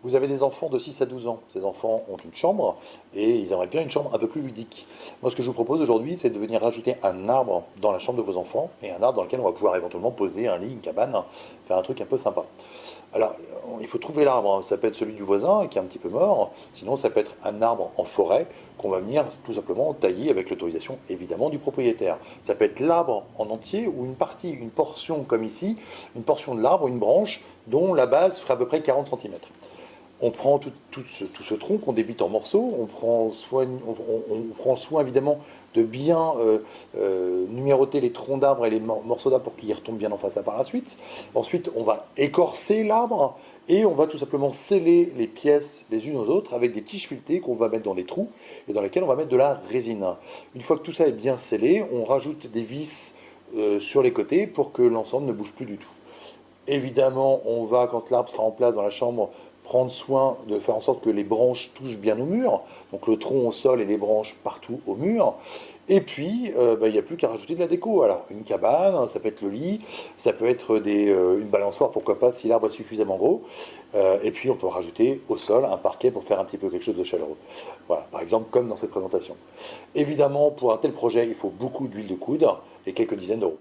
Vous avez des enfants de 6 à 12 ans. Ces enfants ont une chambre et ils aimeraient bien une chambre un peu plus ludique. Moi, ce que je vous propose aujourd'hui, c'est de venir rajouter un arbre dans la chambre de vos enfants et un arbre dans lequel on va pouvoir éventuellement poser un lit, une cabane, faire un truc un peu sympa. Alors, il faut trouver l'arbre. Ça peut être celui du voisin qui est un petit peu mort. Sinon, ça peut être un arbre en forêt qu'on va venir tout simplement tailler avec l'autorisation évidemment du propriétaire. Ça peut être l'arbre en entier ou une partie, une portion comme ici, une portion de l'arbre, une branche dont la base ferait à peu près 40 cm. On prend tout ce tronc qu'on débite en morceaux, on prend soin évidemment de bien numéroter les troncs d'arbres et les morceaux d'arbres pour qu'ils retombent bien en face à par la suite. Ensuite, on va écorcer l'arbre et on va tout simplement sceller les pièces les unes aux autres avec des tiges filetées qu'on va mettre dans des trous et dans lesquels on va mettre de la résine. Une fois que tout ça est bien scellé, on rajoute des vis sur les côtés pour que l'ensemble ne bouge plus du tout. Évidemment, on va, quand l'arbre sera en place dans la chambre, prendre soin de faire en sorte que les branches touchent bien au mur, donc le tronc au sol et les branches partout au mur. Et puis, il n'y a plus qu'à rajouter de la déco. Alors, une cabane, ça peut être le lit, ça peut être une balançoire, pourquoi pas, si l'arbre est suffisamment gros. Et puis, on peut rajouter au sol un parquet pour faire un petit peu quelque chose de chaleureux. Voilà, par exemple, comme dans cette présentation. Évidemment, pour un tel projet, il faut beaucoup d'huile de coude et quelques dizaines d'euros.